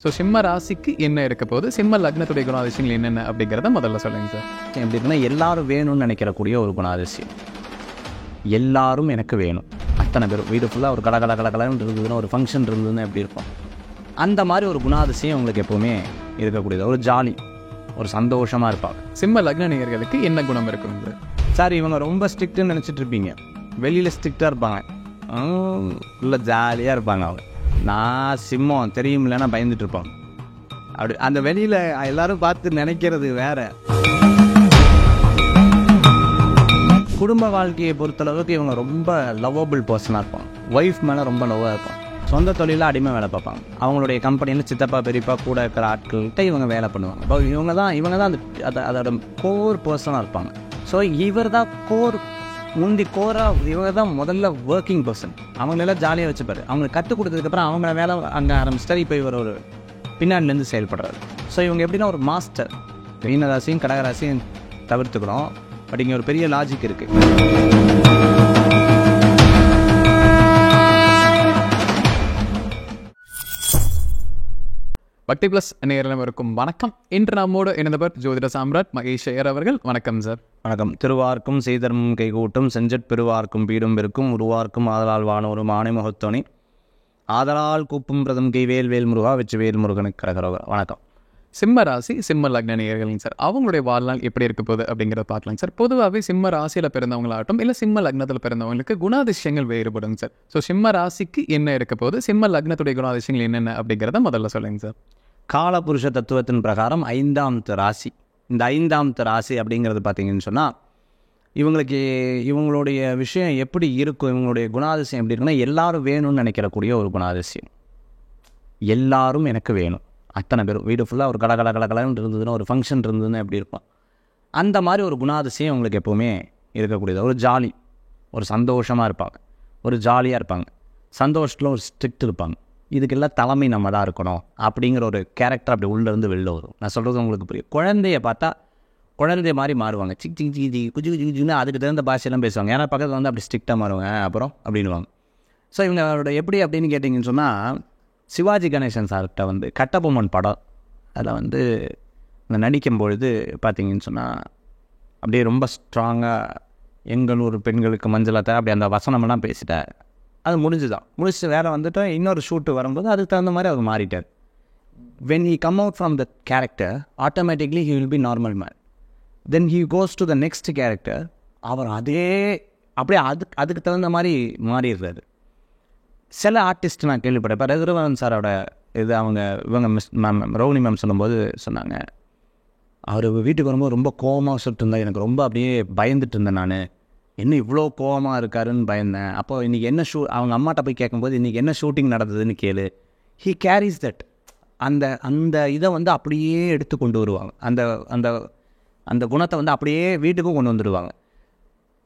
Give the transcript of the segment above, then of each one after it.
So சிம்ம ராசிக்கு என்ன இருக்க போது, சிம்ம லக்னத்துடைய குணாதிசயங்கள் என்னென்ன அப்படிங்கிறத முதல்ல சொல்லுங்க சார். எப்படி இருக்குன்னா, எல்லாரும் வேணும்னு நினைக்கிறக்கூடிய ஒரு குணாதிசயம். எல்லாரும் எனக்கு வேணும். அத்தனை பேரும் வீடு ஃபுல்லாக ஒரு கலன்னு இருந்ததுன்னா, ஒரு ஃபங்க்ஷன் இருந்ததுன்னா எப்படி இருக்கும், அந்த மாதிரி ஒரு குணாதிசயம் உங்களுக்கு எப்போவுமே இருக்கக்கூடியது. ஒரு ஜாலி, ஒரு சந்தோஷமாக இருப்பாங்க. சிம்ம லக்ன நேயர்களுக்கு என்ன குணம் இருக்குங்க சார்? இவங்க ரொம்ப ஸ்ட்ரிக்ட்டுன்னு நினச்சிட்டு இருப்பீங்க. வெளியில் ஸ்ட்ரிக்டாக இருப்பாங்க, இல்லை ஜாலியாக இருப்பாங்க. அவங்க நான் சிம்மம் தெரியும் இல்லைன்னா பயந்துட்டு இருப்பாங்க. அப்படி அந்த வெளியில் எல்லாரும் பார்த்து நினைக்கிறது வேற. குடும்ப வாழ்க்கையை பொறுத்தளவுக்கு இவங்க ரொம்ப லவ்வபிள் பர்சனாக இருப்பாங்க. ஒய்ஃப் மேலே ரொம்ப லவ்வாக இருப்பாங்க. சொந்த தொழிலில் அடிமை வேலை பார்ப்பாங்க. அவங்களுடைய கம்பெனியில் சித்தப்பா பெரியப்பா கூட இருக்கிற ஆட்கள்கிட்ட இவங்க வேலை பண்ணுவாங்க. இப்போ இவங்க தான் அதோட கோர் பர்சனாக இருப்பாங்க. ஸோ இவர் தான் இவங்க தான் முதல்ல ஒர்க்கிங் பர்சன். அவங்களெல்லாம் ஜாலியாக வச்சுப்பாரு. அவங்களுக்கு கற்றுக் கொடுத்ததுக்கப்புறம் அவங்க வேலை அங்கே ஆரம்பிச்சிட்டார். இப்போ இவர் ஒரு பின்னாடிலேருந்து செயல்படுறாரு. ஸோ இவங்க எப்படின்னா ஒரு மாஸ்டர். மீனராசியும் கடகராசியும் தவிர்த்துக்கிறோம். பட் இங்கே ஒரு பெரிய லாஜிக் இருக்குது. பக்தி பிளஸ் நேயர்களுக்கும் வணக்கம். இன்று நம்மோடு இணைந்தவர் ஜோதிட சாம்ராட் மகேஷ் ஐயர் அவர்கள். வணக்கம் சார். வணக்கம். திருவார்க்கும் செய்தர்மும் கைகூட்டும் செஞ்சட் பெருவார்க்கும் பீடும் பெருக்கும் உருவார்க்கும் ஆதலால் வானோரும் ஆணை முகத்தோனி ஆதலால் கூப்பும் பிரதம் கை வேல் முருகா வெற்றி வேல் முருகனுக்கு கரகரோக. வணக்கம். சிம்ம ராசி சிம்ம லக்ன நேயர்கள் சார், அவங்களுடைய வாழ்நாள் எப்படி இருக்க போகுது அப்படிங்கிறத பார்க்கலாம் சார். பொதுவாகவே சிம்ம ராசியில் பிறந்தவங்களாகட்டும் இல்லை சிம்ம லக்னத்தில் பிறந்தவங்களுக்கு குணாதிசயங்கள் வேறுபடும் சார். ஸோ சிம்ம ராசிக்கு என்ன இருக்க போகுது, சிம்ம லக்னத்துடைய குணாதிசயங்கள் என்னென்ன அப்படிங்கிறத முதல்ல சொல்லுங்க சார். காலபுருஷ தத்துவத்தின் பிரகாரம் 5வது ராசி. இந்த 5வது ராசி அப்படிங்கிறது பார்த்தீங்கன்னு சொன்னால், இவங்களுடைய விஷயம் எப்படி இருக்கும், இவங்களுடைய குணாதிசயம் எப்படி இருக்குன்னா, எல்லாரும் வேணும்னு நினைக்கிறக்கூடிய ஒரு குணாதிசயம். எல்லாரும் எனக்கு வேணும். அத்தனை பேரும் வீடு ஃபுல்லாக ஒரு கலன்னு இருந்ததுன்னா, ஒரு ஃபங்க்ஷன் இருந்ததுன்னா எப்படி இருக்கும், அந்த மாதிரி ஒரு குணாதிசயம் உங்களுக்கு எப்போவுமே இருக்கக்கூடியது. ஒரு ஜாலி, ஒரு சந்தோஷமாக இருப்பாங்க. ஒரு ஜாலியாக இருப்பாங்க. சந்தோஷத்தில் ஒரு ஸ்ட்ரிக்ட் இருப்பாங்க. இதுக்கெல்லாம் தலைமை நம்ம தான் இருக்கணும் அப்படிங்கிற ஒரு கேரக்டர் அப்படி உள்ளேருந்து வெளில வரும். நான் சொல்கிறது உங்களுக்கு புரியும். குழந்தைய பார்த்தா குழந்தைய மாதிரி மாறுவாங்க. குஜின்னு அதுக்கு தகுந்த பாஷையெல்லாம் பேசுவாங்க. ஏன்னா பக்கத்தில் வந்து அப்படி ஸ்ட்ரிக்டாக மாறுவாங்க. அப்புறம் அப்படின்வாங்க. ஸோ இவங்களோட எப்படி அப்படின்னு கேட்டிங்கன்னு சொன்னால், சிவாஜி கணேசன் சார்கிட்ட வந்து கட்டபொம்மன் படம், அதில் வந்து இந்த நடிக்கும் பொழுது பார்த்திங்கன்னு சொன்னால் அப்படியே ரொம்ப ஸ்ட்ராங்காக எங்களூர் பெண்களுக்கு மஞ்சளாத்த அப்படி அந்த வசனமெல்லாம் பேசிட்டார். அது முடிச்சுட்டு வேறு வந்துட்டு இன்னொரு ஷூட்டு வரும்போது அதுக்கு தகுந்த மாதிரி அவர் மாறிட்டார். When he come out from the character, automatically he will be normal man. Then he goes to the next character. அவர் அப்படியே அதுக்கு தகுந்த மாதிரி மாறிடுறாரு. சில ஆர்டிஸ்ட் நான் கேள்விப்பட்டேன். இப்போ ரகுவரன் சாரோட இவங்க ரோஹிணி மேம் சொல்லும்போது சொன்னாங்க, அவர் வீட்டுக்கு வரும்போது ரொம்ப கோபமாக சொல்லிட்டு இருந்தார். எனக்கு ரொம்ப அப்படியே பயந்துட்டு இருந்தேன். நான் என்ன இவ்வளோ கோபமாக இருக்காருன்னு பயந்தேன். அப்போ இன்றைக்கி என்ன அவங்க அம்மாட்ட போய் கேட்கும்போது இன்றைக்கி என்ன ஷூட்டிங் நடந்ததுன்னு கேளு. He carries that. அந்த இதை வந்து அப்படியே எடுத்து கொண்டு வருவாங்க. அந்த குணத்தை வந்து அப்படியே வீட்டுக்கும் கொண்டு வந்துடுவாங்க.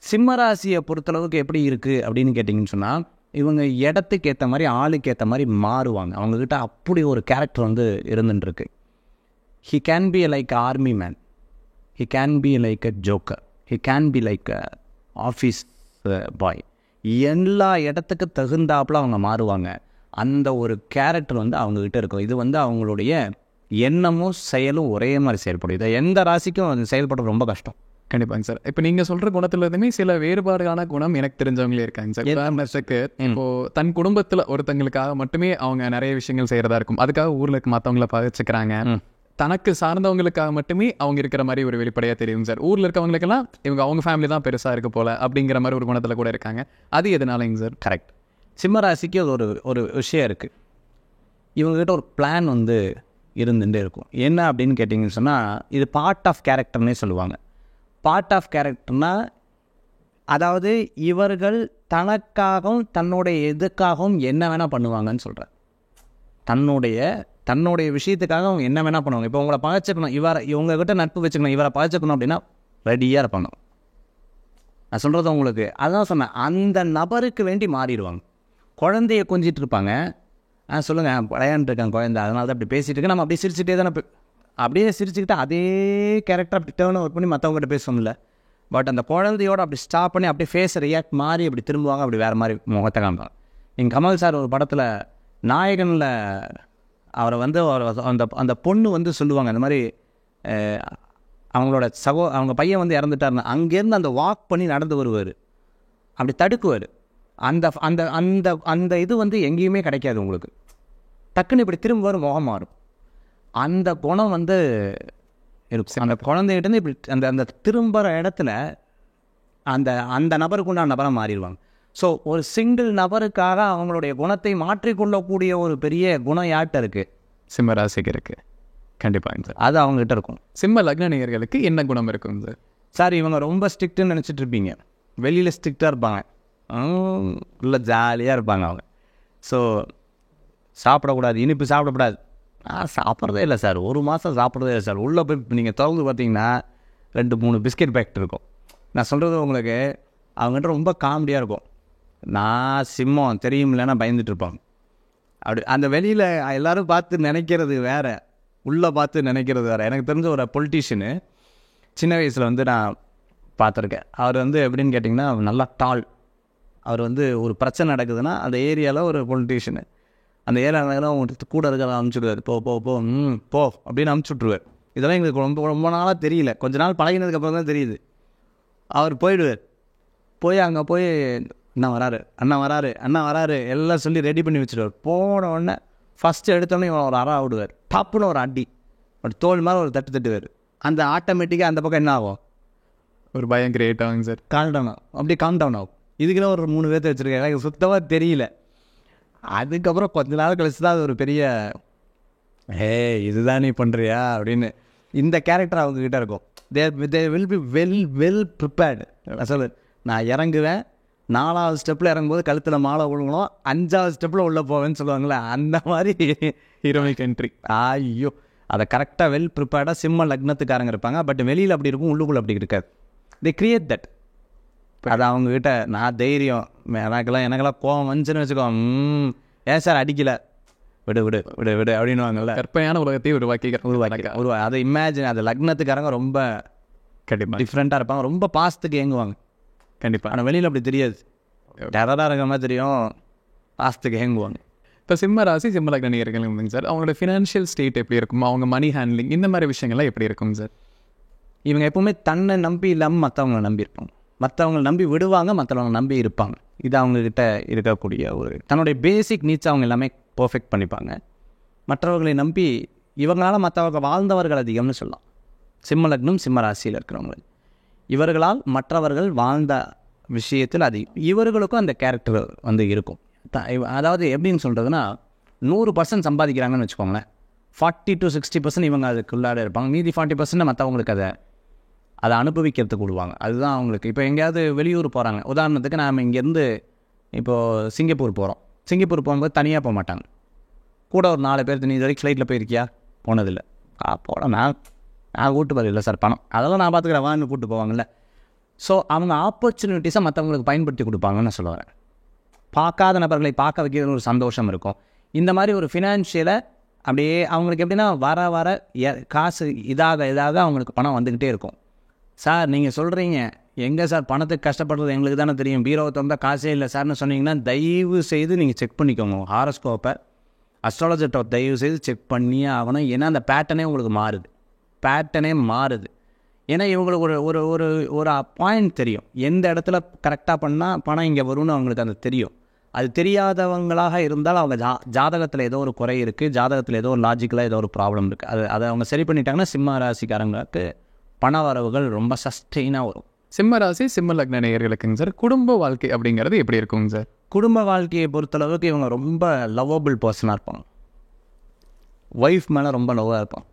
சிம்மராசியை பொறுத்தளவுக்கு எப்படி இருக்குது அப்படின்னு கேட்டிங்கன்னு சொன்னால், இவங்க இடத்துக்கு ஏற்ற மாதிரி ஆளுக்கு ஏற்ற மாதிரி மாறுவாங்க. அவங்கக்கிட்ட அப்படி ஒரு கேரக்டர் வந்து இருந்துட்டுருக்கு. He can be like a army man, he can be like a joker, he can be like a office boy. எல்லா இடத்துக்கு தகுந்தாப்பில் அவங்க மாறுவாங்க. அந்த ஒரு கேரக்டர் வந்து அவங்கக்கிட்ட இருக்கும். இது வந்து அவங்களுடைய எண்ணமும் செயலும் ஒரே மாதிரி செயல்படும். இதை எந்த ராசிக்கும் அது செயல்படுறது ரொம்ப கஷ்டம். கண்டிப்பாங்க சார். இப்போ நீங்கள் சொல்கிற குணத்துலேருந்துமே சில வேறுபாடுகான குணம் எனக்கு தெரிஞ்சவங்களே இருக்காங்க சார். உதாரணத்துக்கு இப்போது தன் குடும்பத்தில் ஒருத்தங்களுக்காக மட்டுமே அவங்க நிறைய விஷயங்கள் செய்கிறதா இருக்கும். அதுக்காக ஊரில் இருக்க மற்றவங்கள பகிச்சுக்கிறாங்க. தனக்கு சார்ந்தவங்களுக்காக மட்டுமே அவங்க இருக்கிற மாதிரி ஒரு வெளிப்படையாக தெரியும் சார். ஊரில் இருக்கவங்களுக்கெல்லாம் அவங்க ஃபேமிலி தான் பெருசாக இருக்க போல் அப்படிங்கிற மாதிரி ஒரு குணத்தில் கூட இருக்காங்க. அது எதனாலங்க சார்? கரெக்ட். சிம்மராசிக்கு அது ஒரு விஷயம் இருக்குது. இவங்ககிட்ட ஒரு பிளான் வந்து இருந்துகிட்டே இருக்கும். என்ன அப்படின்னு கேட்டிங்கன்னு சொன்னால், இது பார்ட் ஆஃப் கேரக்டர்னே சொல்லுவாங்க. பார்ட் ஆஃப் கேரக்டர்னால், அதாவது இவர்கள் தனக்காகவும் தன்னுடைய எதுக்காகவும் என்ன வேணால் பண்ணுவாங்கன்னு சொல்கிறேன். தன்னுடைய விஷயத்துக்காக அவங்க என்ன வேணால் பண்ணுவாங்க. இப்போ உங்களை பழச்சிக்கணும், இவங்ககிட்ட நட்பு வச்சுக்கணும், இவரை பழச்சிக்கணும் அப்படின்னா ரெடியாக இருப்பாங்க. நான் சொல்கிறது உங்களுக்கு அதான் சொன்னேன். அந்த நபருக்கு வேண்டி மாறிடுவாங்க. குழந்தைய கொஞ்சிட்டு இருப்பாங்க. சொல்லுங்கள் விளையாண்டு இருக்காங்க குழந்தை, அதனால தான் அப்படி பேசிகிட்டு இருக்கு. நம்ம அப்படியே சிரிச்சுட்டே தானே அப்படியே சிரிச்சுக்கிட்டு அதே கேரக்டர் அப்படி டேர்ன் ஓவர் பண்ணி மற்றவங்ககிட்ட பேசணும்ல. பட் அந்த குழந்தையோடு அப்படி ஸ்டாப் பண்ணி அப்படியே ஃபேஸ் ரியாக்ட் மாறி அப்படி திரும்புவாங்க. அப்படி வேறு மாதிரி முகத்தை காமிப்பாங்க. நீங்கள் கமல் சார் ஒரு படத்தில் நாயகனில் அவரை வந்து அந்த அந்த பொண்ணு வந்து சொல்லுவாங்க இந்த மாதிரி அவங்களோட அவங்க பையன் வந்து இறந்துட்டாருன்னா அங்கேருந்து அந்த வாக் பண்ணி நடந்து வருவார், அப்படி தடுக்குவார். அந்த அந்த அந்த அந்த இது வந்து எங்கேயுமே கிடைக்காது உங்களுக்கு. டக்குன்னு இப்படி திரும்ப வரும், முகம் மாறும். அந்த குணம் வந்து இருக்கும் அந்த குழந்தைகிட்டேருந்து. இப்படி அந்த அந்த திரும்புகிற இடத்துல அந்த அந்த நபருக்கு உண்டான நபராக மாறிடுவாங்க. ஸோ ஒரு சிங்கிள் நபருக்காக அவங்களுடைய குணத்தை மாற்றிக்கொள்ளக்கூடிய ஒரு பெரிய குணம் யார்கிட்ட இருக்குது? சிம்ம ராசிக்கு இருக்குது. கண்டிப்பாங்க சார். அது அவங்ககிட்ட இருக்கும். சிம்ம லக்ன நேயர்களுக்கு என்ன குணம் இருக்குங்க சார்? சார் இவங்க ரொம்ப ஸ்ட்ரிக்ட்டுன்னு நினச்சிட்டு இருப்பீங்க, வெளியில் ஸ்ட்ரிக்டாக இருப்பாங்க, இல்லை ஜாலியாக இருப்பாங்க அவங்க. ஸோ சாப்பிடக்கூடாது, இனிப்பு சாப்பிடக்கூடாது. சாப்பிட்றதே இல்லை சார், ஒரு மாதம் சாப்பிட்றதே இல்லை சார். உள்ளே போய் நீங்கள் திறந்து பார்த்தீங்கன்னா 2-3 பிஸ்கெட் பேக்கெட் இருக்கும். நான் சொல்கிறது உங்களுக்கு அவங்ககிட்ட ரொம்ப காமெடியாக இருக்கும். நான் சிம்மம் தெரியும் இல்லைன்னா பயந்துட்டு இருப்பாங்க. அப்படி அந்த வெளியில் எல்லோரும் பார்த்து நினைக்கிறது வேறு, உள்ளே பார்த்து நினைக்கிறது வேறு. எனக்கு தெரிஞ்ச ஒரு பொலிட்டீஷியனு சின்ன வயசில் வந்து நான் பார்த்துருக்கேன். அவர் வந்து எப்படின்னு கேட்டிங்கன்னா நல்லா டால். அவர் வந்து ஒரு பிரச்சனை நடக்குதுன்னா அந்த ஏரியாவில் ஒரு பொலிட்டீஷியனு, அந்த ஏரியாவில் கூட இருக்கிறத அனுப்பிச்சுடுவார். போ போ போ போ அப்படின்னு அனுப்பிச்சுட்ருவார். இதெல்லாம் எங்களுக்கு ரொம்ப ரொம்ப நாளாக தெரியல, கொஞ்ச நாள் பழகினதுக்கப்புறம் தான் தெரியுது. அவர் போயிடுவார். போய் அங்கே போய் அண்ணா வராரு, அண்ணா வராரு, அண்ணா வராரு எல்லாம் சொல்லி ரெடி பண்ணி வச்சுடுவார். போன உடனே ஃபஸ்ட்டு எடுத்தோடனே இவன் ஒரு அறா விடுவார், டப்புன்னு ஒரு அடி, ஒரு தோல் மாதிரி ஒரு தட்டுவார். அந்த ஆட்டோமேட்டிக்காக அந்த பக்கம் என்ன ஆகும்? ஒரு பயம் கிரியேட் ஆகுங்க சார். காம் டவுன் ஆகும், அப்படியே காம் டவுன் ஆகும். இதுக்குன்னு ஒரு 3 பேர்த்து வச்சுருக்கேன், எனக்கு சுத்தமாக தெரியல. அதுக்கப்புறம் கொஞ்ச நாள் கழிச்சு தான் அது ஒரு பெரிய இதுதான் நீ பண்ணுறியா அப்படின்னு இந்த கேரக்டர் அவங்கக்கிட்ட இருக்கும். They will be well prepared. நான் இறங்குவேன், 4வது ஸ்டெப்பில் இறங்கும்போது கழுத்தில் மாலை விழுங்கணும், 5வது ஸ்டெப்பில் உள்ளே போவேன்னு சொல்லுவாங்களே, அந்த மாதிரி ஹீரோயிக் என்ட்ரி. ஐயோ, அதை கரெக்டாக வெல் ப்ரிப்பேர்டாக சிம்ம லக்னத்துக்காரங்க இருப்பாங்க. பட் வெளியில் அப்படி இருக்கும், உள்ளுக்குள்ளே அப்படி இருக்காது. தே கிரியேட் தட். அது அவங்கக்கிட்ட நான் தைரியம், எனக்கெல்லாம் கோவம் வந்துச்சுன்னு வச்சுக்கோ, ஏன் சார் அடிக்கலை, விடு விடு விடு விடு அப்படின்னுவாங்கல்ல. கற்பனையான உலகத்தையும் உருவாக்கி அதை இமேஜின். அது லக்னத்துக்காரங்க ரொம்ப கண்டிப்பாக டிஃப்ரெண்ட்டாக இருப்பாங்க, ரொம்ப பாசத்துக்கு ஏங்குவாங்க. கண்டிப்பாக. ஆனால் வெளியில் அப்படி தெரியாது, டெரராக இருக்கிற மாதிரி தெரியும், பாசத்துக்கு ஏங்குவாங்க. இப்போ சிம்ம ராசி சிம்ம லக்ன நேயர்கள் இருந்துங்க சார், அவங்களோட ஃபினான்ஷியல் ஸ்டேட் எப்படி இருக்கும், அவங்க மணி ஹேண்ட்லிங் இந்த மாதிரி விஷயங்கள்லாம் எப்படி இருக்குங்க சார்? இவங்க எப்போவுமே தன்னை நம்பி இல்லாமல் மற்றவங்களை நம்பி இருப்பாங்க, மற்றவங்களை நம்பி விடுவாங்க, மற்றவங்களை நம்பி இருப்பாங்க. இது அவங்கக்கிட்ட இருக்கக்கூடிய ஒரு தன்னுடைய பேசிக் நீட்ஸ் அவங்க எல்லாமே பர்ஃபெக்ட் பண்ணிப்பாங்க. மற்றவர்களை நம்பி இவங்களால் மற்றவர்கள் வாழ்ந்தவர்கள் அதிகம்னு சொல்லலாம். சிம்ம லக்னம் சிம்ம ராசியில் இருக்கிறவங்க இவர்களால் மற்றவர்கள் வாழ்ந்த விஷயத்தில் அதிகம். இவர்களுக்கும் அந்த கேரக்டர் வந்து இருக்கும். அதாவது எப்படின்னு சொல்கிறதுனா 100% சம்பாதிக்கிறாங்கன்னு வச்சுக்கோங்களேன், 40 to 60% இவங்க அதுக்குள்ளாட இருப்பாங்க, மீதி 40% மற்றவங்களுக்கு அதை அனுபவிக்கிறதுக்கு விடுவாங்க. அதுதான் அவங்களுக்கு. இப்போ எங்கேயாவது வெளியூர் போகிறாங்க, உதாரணத்துக்கு நாம் இங்கேருந்து இப்போது சிங்கப்பூர் போகிறோம். சிங்கப்பூர் போகும்போது தனியாக போக மாட்டாங்க, கூட ஒரு 4 பேர். நீ இது வரைக்கும் ஃப்ளைட்டில் போயிருக்கியா? போனதில்லை. போட நான் கூட்டு போகிற இல்லை சார், பணம் அதெல்லாம் நான் பார்த்துக்கிறேன் வான்னு கூப்பிட்டு போவாங்கள்ல. ஸோ அவங்க ஆப்பர்ச்சுனிட்டிஸை மற்றவங்களுக்கு பயன்படுத்தி கொடுப்பாங்கன்னு நான் சொல்ல வரேன். பார்க்காத நபர்களை பார்க்க வைக்கிறது ஒரு சந்தோஷம் இருக்கும். இந்த மாதிரி ஒரு ஃபினான்ஷியலை அப்படியே அவங்களுக்கு எப்படின்னா வர வர காசு இதாக அவங்களுக்கு பணம் வந்துக்கிட்டே இருக்கும். சார் நீங்கள் சொல்கிறீங்க எங்கே சார் பணத்துக்கு கஷ்டப்படுறது எங்களுக்கு தானே தெரியும், பீரோவை திறந்தால் காசே இல்லை சார்னு சொன்னீங்கன்னா தயவு செய்து நீங்கள் செக் பண்ணிக்கோங்க. ஹாரோஸ்கோப்பை, அஸ்ட்ராலஜர்கிட்ட தயவு செய்து செக் பண்ணியே ஆகணும். ஏன்னா அந்த பேட்டர்னே உங்களுக்கு மாறுது. ஏன்னா இவங்களுக்கு ஒரு ஒரு ஒரு பாயிண்ட் தெரியும், எந்த இடத்துல கரெக்டாக பண்ணால் பணம் இங்கே வரும்னு அவங்களுக்கு அது தெரியும். அது தெரியாதவங்களாக இருந்தால் அவங்க ஜாதகத்தில் ஏதோ ஒரு குறை இருக்குது, ஜாதகத்தில் ஏதோ ஒரு லாஜிக்கலாக ஏதோ ஒரு ப்ராப்ளம் இருக்குது. அதை அவங்க சரி பண்ணிட்டாங்கன்னா சிம்ம ராசிக்காரங்களுக்கு பண வரவுகள் ரொம்ப சஸ்டெயினாக வரும். சிம்ம ராசி சிம்ம லக்ன நேயர்களுக்குங்க சார் குடும்ப வாழ்க்கை அப்படிங்கிறது எப்படி இருக்குங்க சார்? குடும்ப வாழ்க்கையை பொறுத்தளவுக்கு இவங்க ரொம்ப லவ்வபிள் பர்சனாக இருப்பாங்க. ஒய்ஃப் மேலே ரொம்ப லவ்வாக இருப்பாங்க.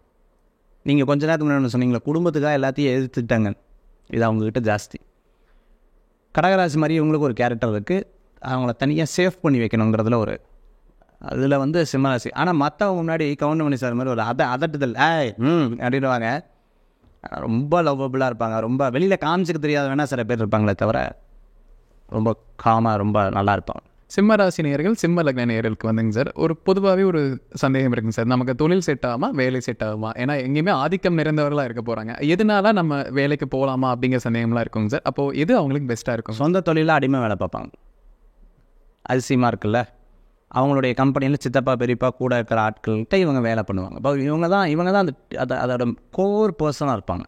நீங்கள் கொஞ்ச நேரத்துக்கு முன்னாடி சொன்னீங்களா குடும்பத்துக்காக எல்லாத்தையும் எதிர்த்துட்டாங்க, இது அவங்கக்கிட்ட ஜாஸ்தி. கடகராசி மாதிரி இவங்களுக்கு ஒரு கேரக்டர் இருக்குது, அவங்கள தனியாக சேஃப் பண்ணி வைக்கணுங்கிறதுல ஒரு அதில் வந்து சிம்மராசி. ஆனால் மற்றவங்க முன்னாடி கவுண்டமணி சார் மாதிரி ஒரு அதட்டுதல் அப்படின்வாங்க. ரொம்ப லவ்வபுளாக இருப்பாங்க, ரொம்ப வெளியில் காமிச்சிக்க தெரியாத வேணால் சில பேர் இருப்பாங்களே தவிர ரொம்ப காமாக ரொம்ப நல்லா இருப்பாங்க. சிம்ம ராசி நேயர்கள் சிம்ம லக்ன நேயர்களுக்கு வந்துங்க சார் ஒரு பொதுவாகவே ஒரு சந்தேகம் இருக்குங்க சார், நமக்கு தொழில் செட் ஆகுமா வேலை செட் ஆகுமா? ஏன்னா எங்கேயுமே ஆதிக்கம் நிறைந்தவர்களாக இருக்க போகிறாங்க, எதனால நம்ம வேலைக்கு போகலாமா அப்படிங்கிற சந்தேகம்லாம் இருக்குங்க சார். அப்போது எது அவங்களுக்கு பெஸ்ட்டாக இருக்கும்? சொந்த தொழிலில் அடிமை வேலை பார்ப்பாங்க. அரிசிமா இருக்குல்ல, அவங்களுடைய கம்பெனியில் சித்தப்பா பெரியப்பா கூட இருக்கிற ஆட்கள்கிட்ட இவங்க வேலை பண்ணுவாங்க. இப்போ இவங்க தான் அதோட கோர் பர்சனாக இருப்பாங்க.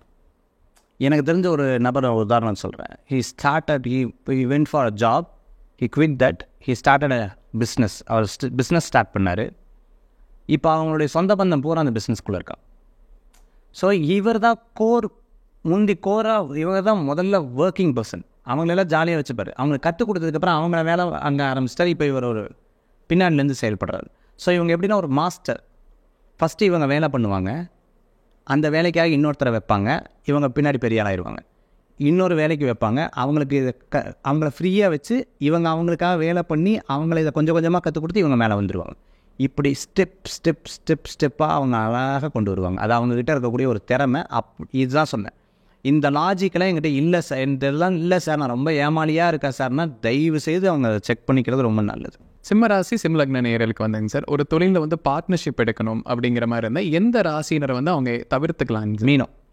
எனக்கு தெரிஞ்ச ஒரு நபர் உதாரணம் சொல்கிறேன். he went for a job, he quit that, he started a business. அவர் பிஸ்னஸ் ஸ்டார்ட் பண்ணார். இப்போ அவங்களுடைய சொந்த பந்தம் பூரா அந்த பிஸ்னஸ்குள்ளே இருக்கா. ஸோ இவர் தான் கோராக இவங்க தான் முதல்ல ஒர்க்கிங் பர்சன். அவங்களெல்லாம் ஜாலியாக வச்சுப்பார். அவங்களுக்கு கற்றுக் கொடுத்ததுக்கப்புறம் அவங்க வேலை அங்கே ஆரம்பிச்சிட்டார். இப்போ இவர் ஒரு பின்னாடிலேருந்து செயல்படுறாரு. ஸோ இவங்க எப்படின்னா ஒரு மாஸ்டர். ஃபஸ்ட்டு இவங்க வேலை பண்ணுவாங்க, அந்த வேலைக்காக இன்னொருத்தரை வைப்பாங்க, இவங்க பின்னாடி பெரிய ஆளாயிருவாங்க. இன்னொரு வேலைக்கு வைப்பாங்க, அவங்களுக்கு இதை அவங்கள ஃப்ரீயாக வச்சு இவங்க அவங்களுக்காக வேலை பண்ணி அவங்கள இதை கொஞ்சம் கொஞ்சமாக கற்றுக் கொடுத்து இவங்க மேலே வந்துடுவாங்க. இப்படி ஸ்டெப்பாக அவங்க அழகாக கொண்டு வருவாங்க. அது அவங்கக்கிட்ட இருக்கக்கூடிய ஒரு திறமை. இதுதான் சொன்னேன். இந்த லாஜிக்கெல்லாம் என்கிட்ட இல்லை சார், இதெல்லாம் இல்லை சார், நான் ரொம்ப ஏமாளியாக இருக்கேன் சார்னா தயவு செய்து அவங்க செக் பண்ணிக்கிறது ரொம்ப நல்லது. சிம்ம ராசி சிம்ம லக்ன நேயர்களுக்கு வந்தாங்க சார், ஒரு தொழிலில் வந்து பார்ட்னர்ஷிப் எடுக்கணும் அப்படிங்கிற மாதிரி இருந்தால் எந்த ராசினரை வந்து அவங்க தவிர்த்துக்கலாம்?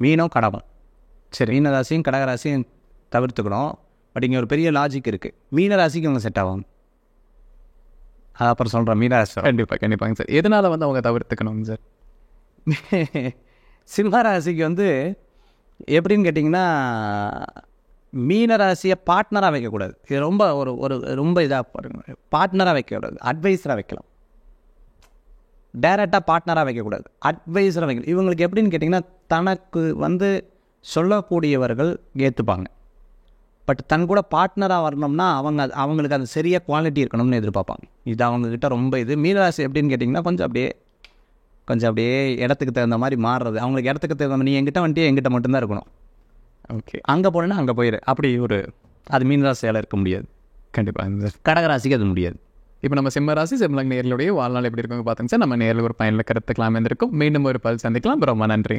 மீனம் கடகம். சரி, மீன ராசியும் கடக ராசியும் தவிர்த்துக்கணும். பட் இங்கே ஒரு பெரிய லாஜிக் இருக்குது. மீன ராசிக்கு அவங்க செட் ஆகும். அப்புறம் சொல்கிறேன். மீன ராசி கண்டிப்பாங்க சார். எதனால் வந்து அவங்க தவிர்த்துக்கணுங்க சார்? சிம்ம ராசிக்கு வந்து எப்படின்னு கேட்டிங்கன்னா, மீனராசியை பார்ட்னராக வைக்கக்கூடாது. இது ரொம்ப ரொம்ப இதாக பாருங்க. பார்ட்னராக வைக்கக்கூடாது, அட்வைஸராக வைக்கலாம். டைரெக்டாக பார்ட்னராக வைக்கக்கூடாது, அட்வைஸராக வைக்கலாம். இவங்களுக்கு எப்படின்னு கேட்டிங்கன்னா, தனக்கு வந்து சொல்லக்கூடியவர்கள் ஏற்றுப்பாங்க. பட் தன் கூட பார்ட்னராக வரணும்னா அவங்களுக்கு அது சரியாக குவாலிட்டி இருக்கணும்னு எதிர்பார்ப்பாங்க. இது அவங்கக்கிட்ட ரொம்ப மீனராசி எப்படின்னு கேட்டிங்கன்னா, கொஞ்சம் அப்படியே இடத்துக்கு தகுந்த மாதிரி மாறுறது. அவங்களுக்கு இடத்துக்கு தகுந்த நீ எங்கிட்ட வந்துட்டு எங்கிட்ட மட்டும்தான் இருக்கணும். ஓகே, அங்கே போனேன்னா அங்கே போயிடு. அப்படி அது மீனராசியால் இருக்க முடியாது. கண்டிப்பாக சார். கடகராசிக்கு அது முடியாது. இப்போ நம்ம சிம்ம ராசி சிம்ம லக்ன நேயர்களுடைய வாழ்நாள் எப்படி இருக்குங்க பார்த்துங்க சார். நம்ம நேரில் ஒரு பயனில் கருத்துக்கலாம் இருந்திருக்கும். மீண்டும் ஒரு பல் சந்திக்கலாம். ரொம்ப நன்றி.